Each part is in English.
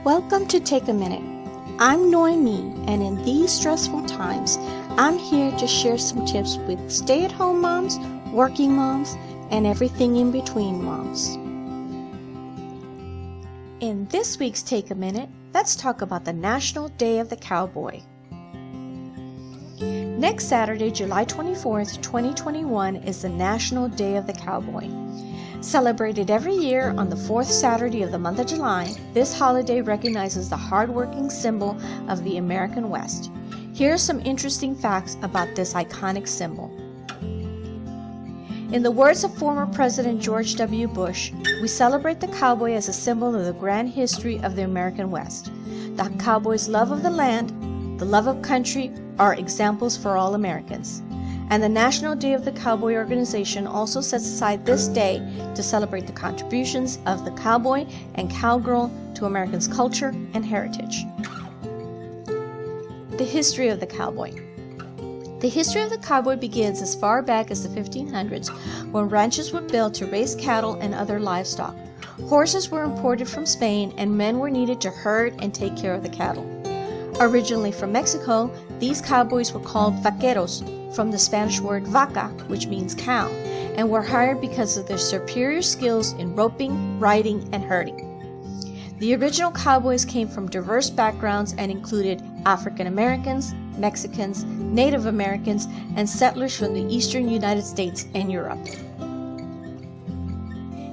Welcome to Take a Minute. I'm Noemi, and in these stressful times, I'm here to share some tips with stay-at-home moms, working moms, and everything in between moms. In this week's Take a Minute, let's talk about the National Day of the Cowboy. Next Saturday, July 24th, 2021 is the National Day of the Cowboy. Celebrated every year on the fourth Saturday of the month of July, this holiday recognizes the hardworking symbol of the American West. Here are some interesting facts about this iconic symbol. In the words of former President George W. Bush, we celebrate the cowboy as a symbol of the grand history of the American West. The cowboy's love of the land, the love of country are examples for all Americans. And the National Day of the Cowboy organization also sets aside this day to celebrate the contributions of the cowboy and cowgirl to Americans' culture and heritage. The history of the cowboy. The history of the cowboy begins as far back as the 1500s, when ranches were built to raise cattle and other livestock. Horses were imported from Spain, and men were needed to herd and take care of the cattle. Originally from Mexico, these cowboys were called vaqueros, from the Spanish word vaca, which means cow, and were hired because of their superior skills in roping, riding, and herding. The original cowboys came from diverse backgrounds and included African Americans, Mexicans, Native Americans, and settlers from the eastern United States and Europe.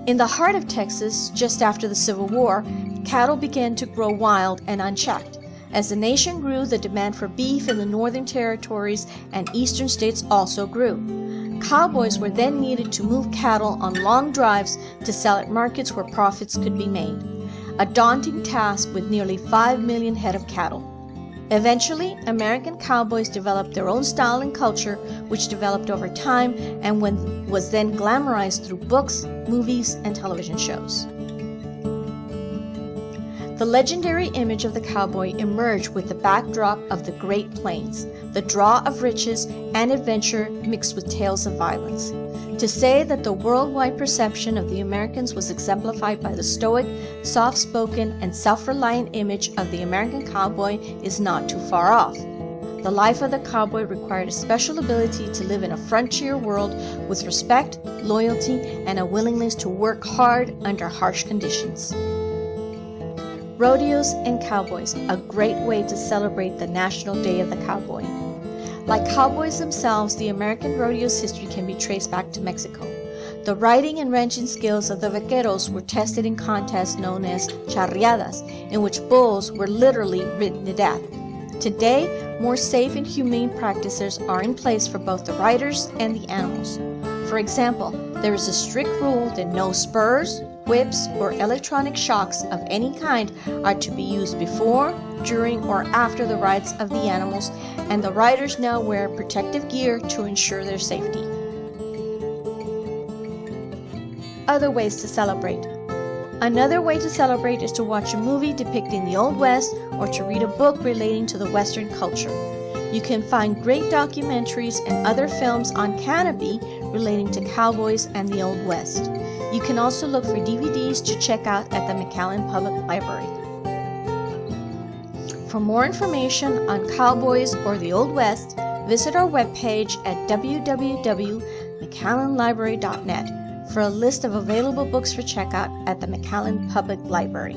In the heart of Texas, just after the Civil War, cattle began to grow wild and unchecked. As the nation grew, the demand for beef in the northern territories and eastern states also grew. Cowboys were then needed to move cattle on long drives to sell at markets where profits could be made. A daunting task with nearly 5 million head of cattle. Eventually, American cowboys developed their own style and culture, which developed over time and was then glamorized through books, movies, and television shows. The legendary image of the cowboy emerged with the backdrop of the Great Plains, the draw of riches and adventure mixed with tales of violence. To say that the worldwide perception of the Americans was exemplified by the stoic, soft-spoken, and self-reliant image of the American cowboy is not too far off. The life of the cowboy required a special ability to live in a frontier world with respect, loyalty, and a willingness to work hard under harsh conditions. Rodeos and cowboys, a great way to celebrate the National Day of the Cowboy. Like cowboys themselves, the American rodeo's history can be traced back to Mexico. The riding and ranching skills of the vaqueros were tested in contests known as charreadas, in which bulls were literally ridden to death. Today, more safe and humane practices are in place for both the riders and the animals. For example, there is a strict rule that no spurs, whips, or electronic shocks of any kind are to be used before, during, or after the rides of the animals, and the riders now wear protective gear to ensure their safety. Other ways to celebrate. Another way to celebrate is to watch a movie depicting the Old West or to read a book relating to the Western culture. You can find great documentaries and other films on Canopy relating to cowboys and the Old West. You can also look for DVDs to check out at the McAllen Public Library. For more information on cowboys or the Old West, visit our webpage at www.mcallenlibrary.net for a list of available books for checkout at the McAllen Public Library.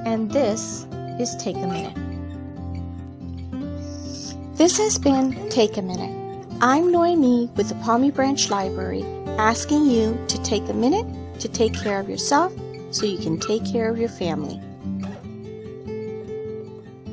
And this is Take a Minute. This has been Take a Minute. I'm Noemi with the Palmy Branch Library, asking you to take a minute to take care of yourself so you can take care of your family.